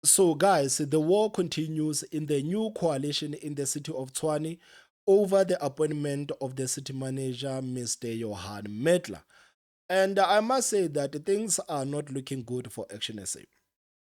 So, guys, the war continues in the new coalition in the city of Tshwane over the appointment of the city manager, Mr. Johan Medler. And I must say that things are not looking good for Action SA.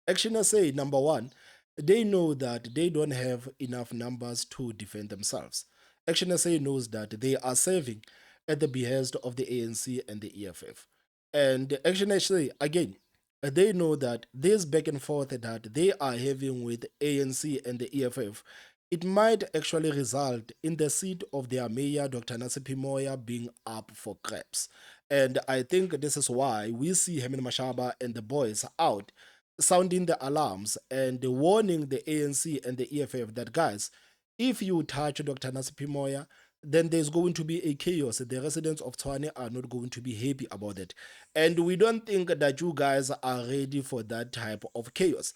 Action SA, number one, they know that they don't have enough numbers to defend themselves. Action SA knows that they are serving at the behest of the ANC and the EFF. And Action SA, again, they know that this back and forth that they are having with ANC and the EFF, it might actually result in the seat of their mayor, Dr. Nasipi Moya, being up for grabs. And I think this is why we see Herman Mashaba and the boys out sounding the alarms and warning the ANC and the EFF that, guys, if you touch Dr. Nasipi Moya, then there's going to be a chaos. The residents of Tshwane are not going to be happy about it. And we don't think that you guys are ready for that type of chaos.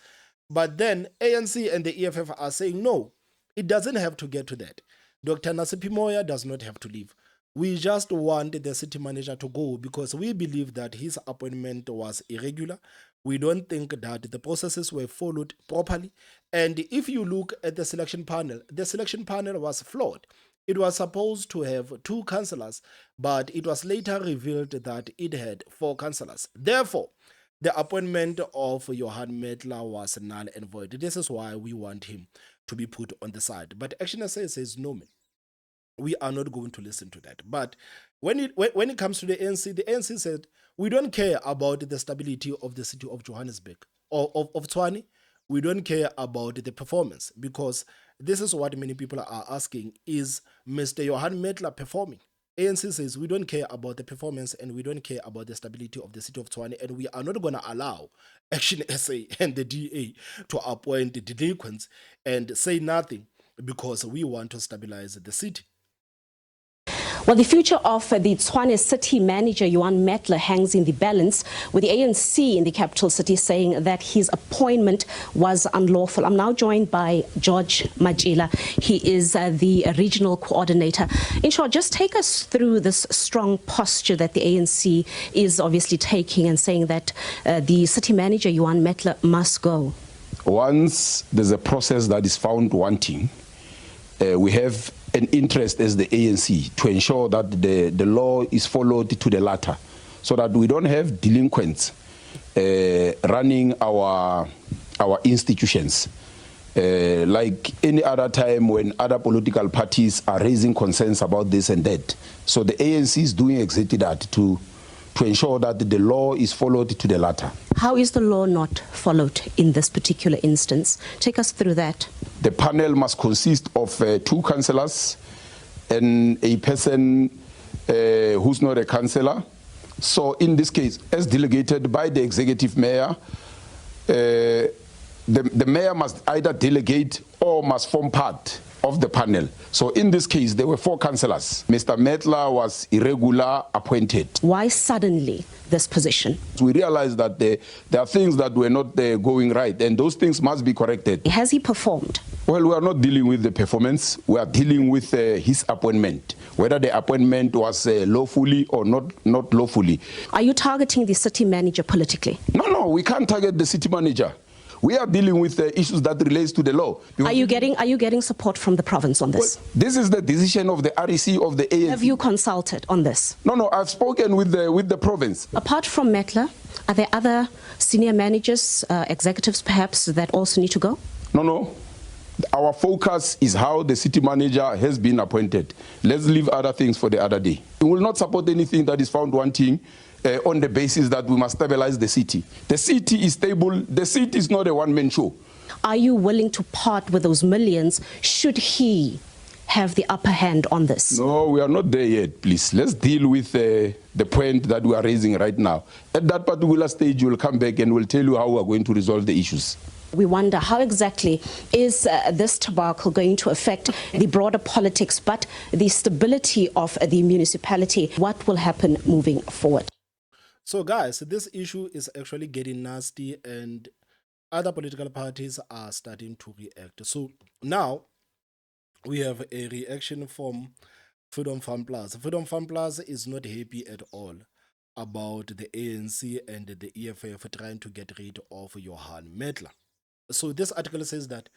But then ANC and the EFF are saying, no, it doesn't have to get to that. Dr. Nasipi Moya does not have to leave. We just want the city manager to go because we believe that his appointment was irregular. We don't think that the processes were followed properly. And if you look at the selection panel was flawed. It was supposed to have 2 councillors, but it was later revealed that it had 4 councillors. Therefore, the appointment of Johan Medler was null and void. This is why we want him to be put on the side. But Action SA says, no, man, we are not going to listen to that. But when it comes to the ANC said, we don't care about the stability of the city of Johannesburg or of Tshwane. We don't care about the performance because this is what many people are asking: is Mr. Johan Medler performing? ANC says we don't care about the performance and we don't care about the stability of the city of Tshwane, and we are not going to allow Action SA and the DA to appoint the delinquents and say nothing because we want to stabilize the city. Well, the future of the Tshwane city manager, Johan Medler, hangs in the balance, with the ANC in the capital city saying that his appointment was unlawful. I'm now joined by George Majila. He is the regional coordinator. In short, just take us through this strong posture that the ANC is obviously taking and saying that the city manager, Johan Medler, must go. Once there's a process that is found wanting, we have an interest as the ANC to ensure that the law is followed to the latter, so that we don't have delinquents running our institutions like any other time when other political parties are raising concerns about this and that. So the ANC is doing exactly that to ensure that the law is followed to the latter. How is the law not followed in this particular instance? Take us through that. The panel must consist of 2 councillors and a person who's not a councillor. So in this case, as delegated by the executive mayor, the mayor must either delegate or must form part of the panel. So in this case, there were 4 councillors. Mr. Medler was irregular appointed. Why suddenly this position? We realized that there are things that were not going right, and those things must be corrected. Has he performed? Well, we are not dealing with the performance. We are dealing with his appointment, whether the appointment was lawfully or not lawfully. Are you targeting the city manager politically? No, we can't target the city manager. We are dealing with issues that relates to the law. Are you getting support from the province on this? Well, this is the decision of the REC of the ANC. Have you consulted on this? No, I've spoken with the province. Apart from Medler, are there other senior managers, executives perhaps, that also need to go? No. Our focus is how the city manager has been appointed. Let's leave other things for the other day. We will not support anything that is found wanting on the basis that we must stabilize the city. The city is stable. The city is not a one-man show. Are you willing to part with those millions should he have the upper hand on this? No, we are not there yet, please. Let's deal with the point that we are raising right now. At that particular stage, we'll come back and we'll tell you how we are going to resolve the issues. We wonder how exactly is this debacle going to affect the broader politics, but the stability of the municipality. What will happen moving forward? So, guys, this issue is actually getting nasty, and other political parties are starting to react. So now we have a reaction from Freedom Fund Plus. Freedom Fund Plus is not happy at all about the ANC and the EFF trying to get rid of Johan Medler. So this article says that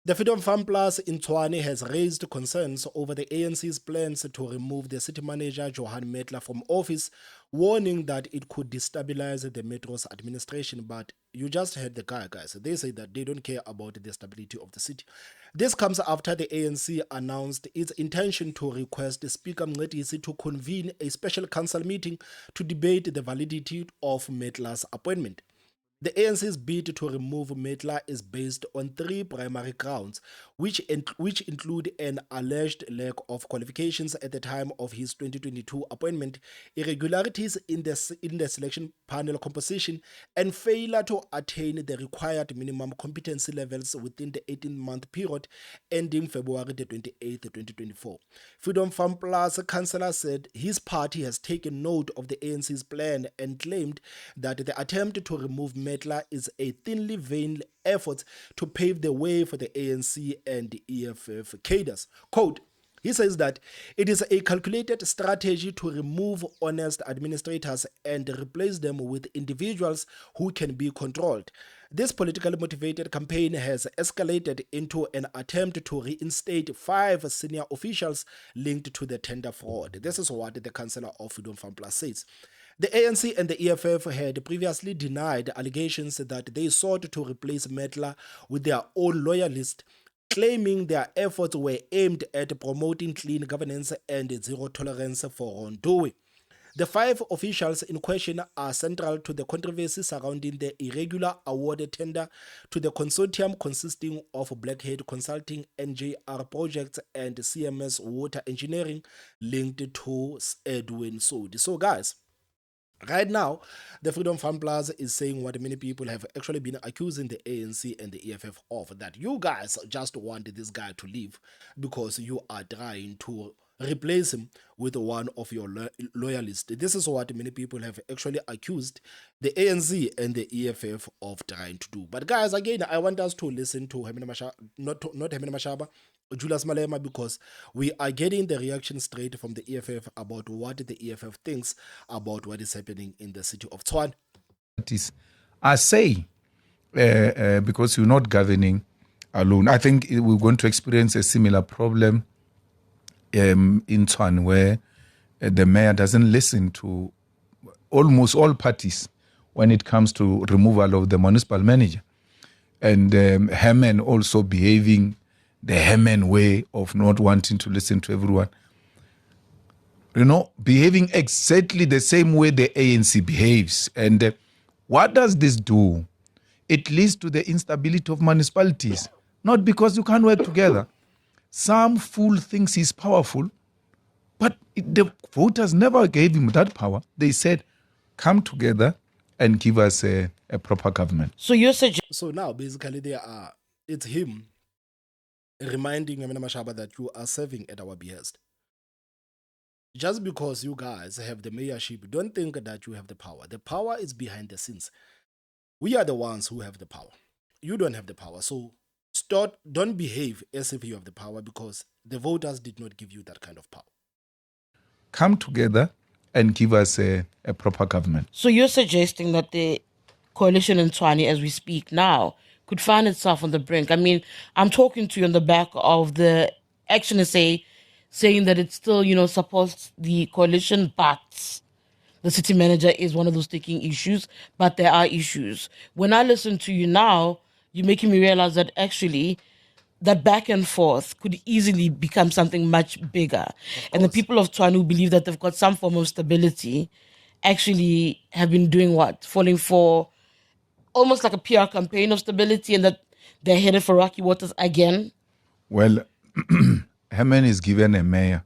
the Freedom Farm Plus in Tshwane has raised concerns over the ANC's plans to remove the city manager Johan Metler from office, warning that it could destabilize the metro's administration. But you just heard the guys. They say that they don't care about the stability of the city. This comes after the ANC announced its intention to request Speaker Mncedisi to convene a special council meeting to debate the validity of Metler's appointment. The ANC's bid to remove Metla is based on three primary grounds, which include an alleged lack of qualifications at the time of his 2022 appointment, irregularities in the selection panel composition, and failure to attain the required minimum competency levels within the 18-month period ending February the 28th, 2024. Freedom Farm Plus councillor said his party has taken note of the ANC's plan and claimed that the attempt to remove Metla is a thinly veiled effort to pave the way for the ANC and the EFF cadres. Quote, he says that it is a calculated strategy to remove honest administrators and replace them with individuals who can be controlled. This politically motivated campaign has escalated into an attempt to reinstate 5 senior officials linked to the tender fraud. This is what the Councillor of Freedom Farm Plus says. The ANC and the EFF had previously denied allegations that they sought to replace Metla with their own loyalists, claiming their efforts were aimed at promoting clean governance and zero tolerance for wrongdoing. The 5 officials in question are central to the controversy surrounding the irregular awarded tender to the consortium consisting of Blackhead Consulting, NJR Projects, and CMS Water Engineering linked to Edwin Sodi. So guys, right now, the Freedom Farm Plus is saying what many people have actually been accusing the ANC and the EFF of, that you guys just want this guy to leave because you are trying to replace him with one of your loyalists. This is what many people have actually accused the ANC and the EFF of trying to do. But guys, again, I want us to listen to Hemina Mashaba, not Hemina Mashaba, Julius Malema, because we are getting the reaction straight from the EFF about what the EFF thinks about what is happening in the city of Tshwane. I say, because you're not governing alone, I think we're going to experience a similar problem in Tshwane, where the mayor doesn't listen to almost all parties when it comes to removal of the municipal manager. And Herman also behaving the Herman way of not wanting to listen to everyone. You know, behaving exactly the same way the ANC behaves. And what does this do? It leads to the instability of municipalities. Not because you can't work together. Some fool thinks he's powerful, but the voters never gave him that power. They said, come together and give us a proper government. So you're suggesting... So now, basically, it's him reminding Amina Mashaba that you are serving at our behest. Just because you guys have the mayorship, don't think that you have the power. The power is behind the scenes. We are the ones who have the power. You don't have the power. So don't behave as if you have the power, because the voters did not give you that kind of power. Come together and give us a proper government. So you're suggesting that the coalition in Tshwane, as we speak now, could find itself on the brink. I mean, I'm talking to you on the back of the action essay saying that it still, supports the coalition, but the city manager is one of those sticking issues, but there are issues. When I listen to you now, you're making me realize that actually that back and forth could easily become something much bigger. And the people of Tshwane who believe that they've got some form of stability actually have been doing what? Falling for almost like a PR campaign of stability, and that they're headed for rocky waters again? Well, Herman is given a mayor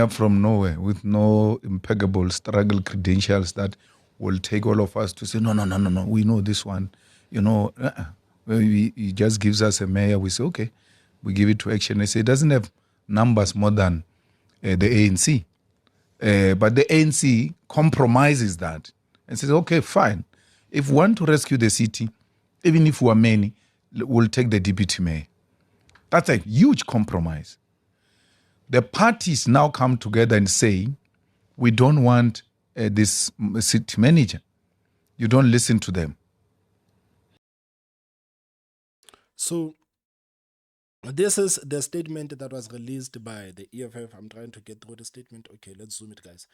from nowhere with no impeccable struggle credentials that will take all of us to say, no, we know this one. He just gives us a mayor. We say, okay, we give it to Action. They say it doesn't have numbers more than the ANC. But the ANC compromises that and says, okay, fine. If we want to rescue the city, even if we are many, we'll take the deputy mayor. That's a huge compromise. The parties now come together and say, we don't want this city manager. You don't listen to them. So this is the statement that was released by the EFF. I'm trying to get through the statement. Okay, let's zoom it, guys.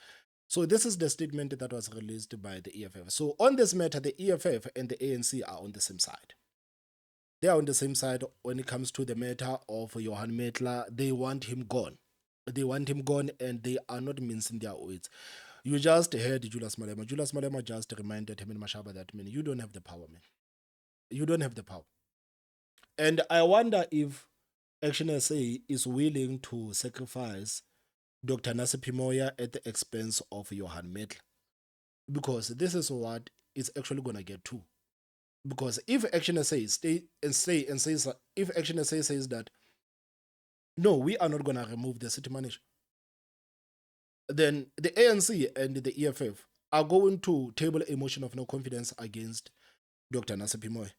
So this is the statement that was released by the EFF. So on this matter, the EFF and the ANC are on the same side. They are on the same side when it comes to the matter of Johan Metler. They want him gone. They want him gone, and they are not mincing their words. You just heard Julius Malema. Julius Malema just reminded him in Mashaba that, man, you don't have the power, man. You don't have the power. And I wonder if Action SA is willing to sacrifice Dr. Nasip Moya at the expense of Johan Metler. Because this is what is actually going to get to. Because if Action SA says if Action SA says that no, we are not going to remove the city manager, then the ANC and the EFF are going to table a motion of no confidence against Dr. Nasip Moya.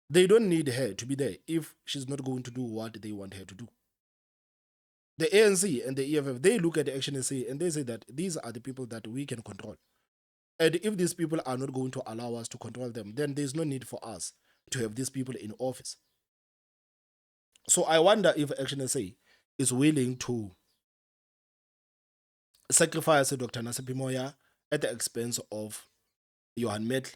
They don't need her to be there if she's not going to do what they want her to do. The ANC and the EFF, they look at the Action SA and they say that these are the people that we can control. And if these people are not going to allow us to control them, then there's no need for us to have these people in office. So I wonder if Action SA is willing to sacrifice Dr. Nasip Moya at the expense of Johan Metler.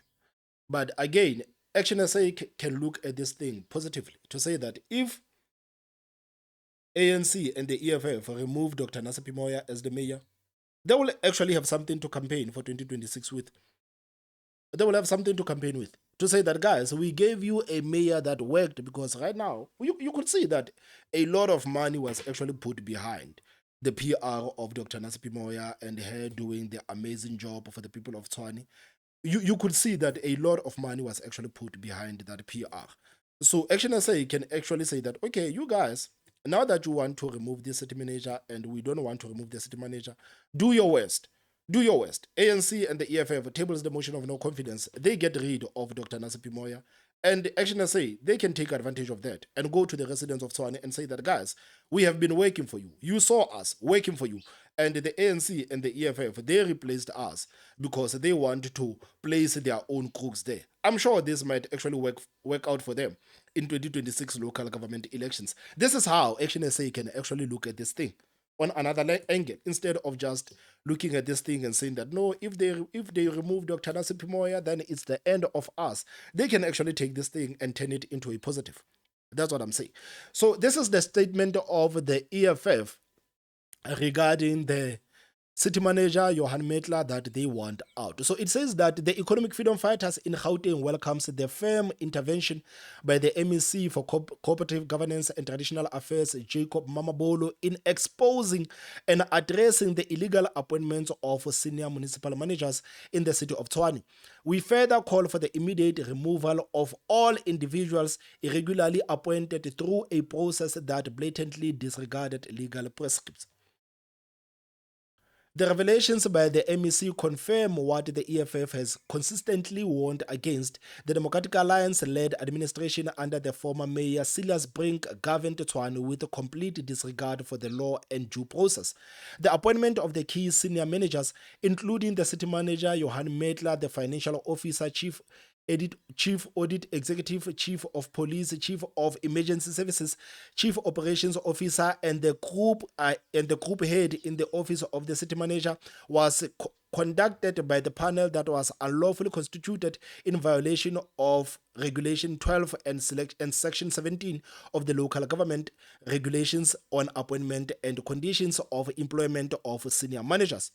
But again, Action SA can look at this thing positively to say that if ANC and the EFF remove Dr. Nasip Moya as the mayor, they will actually have something to campaign for 2026 with. They will have something to campaign with. To say that, guys, we gave you a mayor that worked, because right now, you could see that a lot of money was actually put behind the PR of Dr. Nasip Moya and her doing the amazing job for the people of Tshwane. You could see that a lot of money was actually put behind that PR. So Action SA can actually say that, okay, you guys, now that you want to remove the city manager and we don't want to remove the city manager, do your worst. Do your worst. ANC and the EFF tables the motion of no confidence. They get rid of Dr. Nasip Moya. And Action SA, they can take advantage of that and go to the residents of Tshwane and say that, guys, we have been working for you. You saw us working for you. And the ANC and the EFF, they replaced us because they want to place their own crooks there. I'm sure this might actually work out for them in 2026 local government elections. This is how Action SA can actually look at this thing on another angle, instead of just looking at this thing and saying that no, if they remove Dr. Nasip Moya, then it's the end of us. They can actually take this thing and turn it into a positive. That's what I'm saying. So this is the statement of the EFF regarding the city manager Johan Metler that they want out. So it says that the economic freedom fighters in Gauteng welcomes the firm intervention by the MEC for Cooperative Governance and Traditional Affairs, Jacob Mamabolo, in exposing and addressing the illegal appointments of senior municipal managers in the city of Tshwane. We further call for the immediate removal of all individuals irregularly appointed through a process that blatantly disregarded legal prescripts. The revelations by the MEC confirm what the EFF has consistently warned against. The Democratic Alliance-led administration under the former mayor Silas Brink governed Tshwane with a complete disregard for the law and due process. The appointment of the key senior managers, including the city manager Johan Metler, the financial officer, chief audit executive, chief of police, chief of emergency services, chief operations officer, and the group head in the office of the city manager was conducted by the panel that was unlawfully constituted in violation of Regulation 12 and Section 17 of the Local Government Regulations on Appointment and Conditions of Employment of Senior Managers.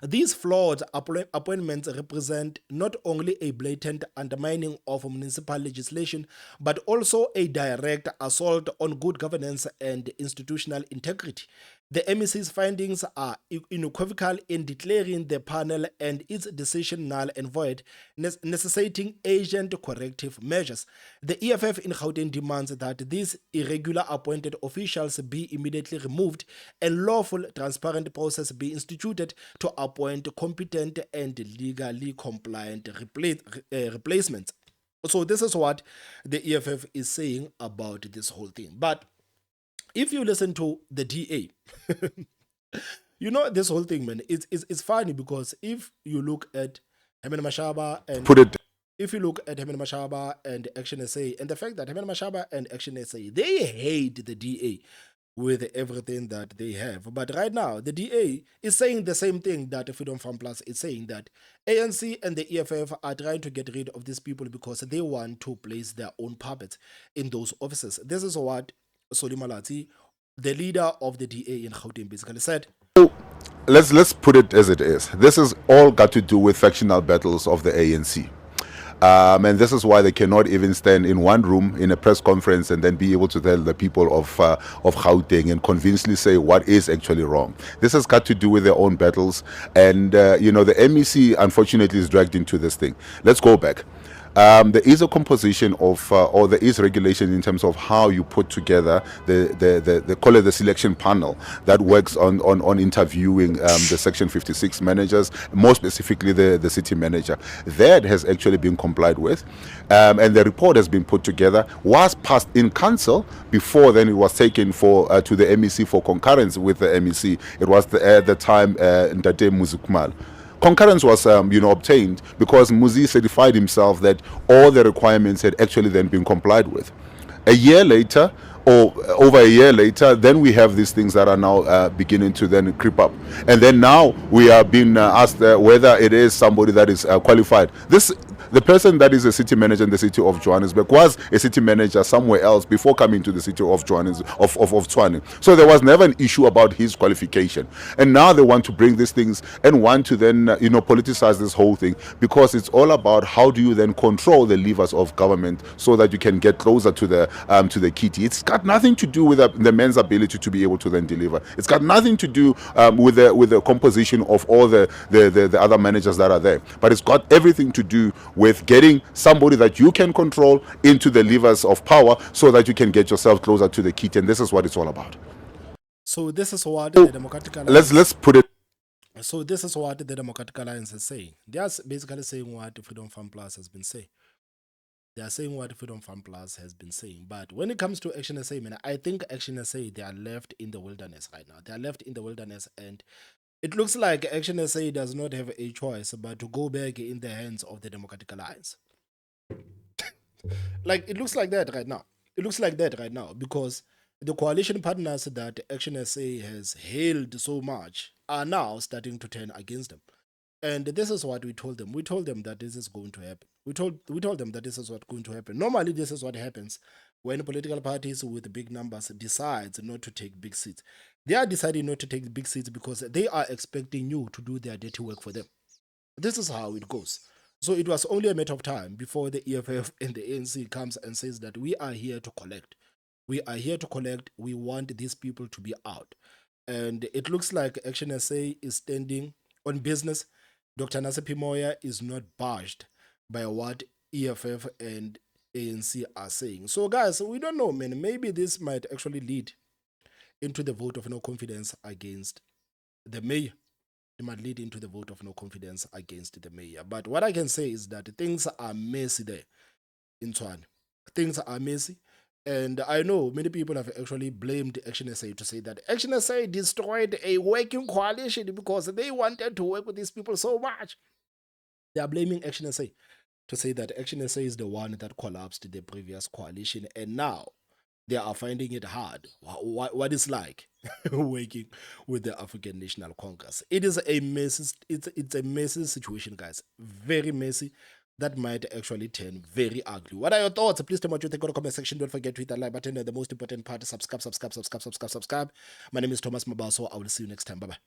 These flawed appointments represent not only a blatant undermining of municipal legislation, but also a direct assault on good governance and institutional integrity. The MEC's findings are unequivocal in declaring the panel and its decision null and void, necessitating urgent corrective measures. The EFF in Gauteng demands that these irregular appointed officials be immediately removed and lawful, transparent process be instituted to appoint competent and legally compliant replacements. So this is what the EFF is saying about this whole thing. But if you listen to the DA, this whole thing, man, it's funny because if you look at Mashaba and Put it if you look at Herman Mashaba and Action SA, and the fact that Herman Mashaba and Action SA, they hate the DA with everything that they have. But right now, the DA is saying the same thing that Freedom Farm Plus is saying, that ANC and the EFF are trying to get rid of these people because they want to place their own puppets in those offices. This is what Soli Malati, the leader of the DA in Gauteng, basically said. Let's put it as it is. This is all got to do with factional battles of the ANC. And this is why they cannot even stand in one room in a press conference and then be able to tell the people of Gauteng and convincingly say what is actually wrong. This has got to do with their own battles, and the MEC unfortunately is dragged into this thing. Let's go back. There is a composition of, or there is regulation in terms of how you put together the call it the selection panel that works on interviewing the Section 56 managers, more specifically the city manager. That has actually been complied with, and the report has been put together, was passed in council before then it was taken for to the MEC for concurrence with the MEC. It was at the time Ndate Muzukmal. Concurrence was obtained because Muzi certified himself that all the requirements had actually then been complied with. A year later, or over a year later, then we have these things that are now beginning to then creep up. And then now we are being asked whether it is somebody that is qualified. The person that is a city manager in the city of Johannesburg was a city manager somewhere else before coming to the city of Johannesburg, of Tshwane. So there was never an issue about his qualification. And now they want to bring these things and want to then politicize this whole thing, because it's all about how do you then control the levers of government so that you can get closer to the kitty. It's got nothing to do with the man's ability to be able to then deliver. It's got nothing to do with the composition of all the other managers that are there. But it's got everything to do with getting somebody that you can control into the levers of power so that you can get yourself closer to the kitty. And this is what it's all about. So this is what the Democratic Alliance... Let's put it... So this is what the Democratic Alliance is saying. They are basically saying what Freedom Farm Plus has been saying. They are saying what Freedom Farm Plus has been saying. But when it comes to Action SA, man, I think Action SA, they are left in the wilderness right now. They are left in the wilderness, and it looks like Action SA does not have a choice but to go back in the hands of the Democratic Alliance. Like, it looks like that right now. It looks like that right now, because the coalition partners that Action SA has hailed so much are now starting to turn against them. And this is what we told them. We told them that this is going to happen. We told them that this is what's going to happen. Normally, this is what happens when political parties with big numbers decide not to take big seats. They are deciding not to take big seats because they are expecting you to do their dirty work for them. This is how it goes. So it was only a matter of time before the EFF and the ANC comes and says that we are here to collect. We are here to collect. We want these people to be out. And it looks like Action SA is standing on business. Dr. Nasepi Moya is not bashed by what EFF and ANC are saying. So, guys, we don't know, man. Maybe this might actually lead into the vote of no confidence against the mayor. It might lead into the vote of no confidence against the mayor. But what I can say is that things are messy there in Tshwane. Things are messy. And I know many people have actually blamed Action SA to say that Action SA destroyed a working coalition because they wanted to work with these people so much. They are blaming Action SA to say that Action SA is the one that collapsed the previous coalition, and now they are finding it hard what it's like working with the African National Congress. It is a messy, it's a messy situation, guys. Very messy. That might actually turn very ugly. What are your thoughts? Please tell me what you think in the comment section. Don't forget to hit that like button, and the most important part, subscribe. My name is Thomas Mabaso. I will see you next time. Bye-bye.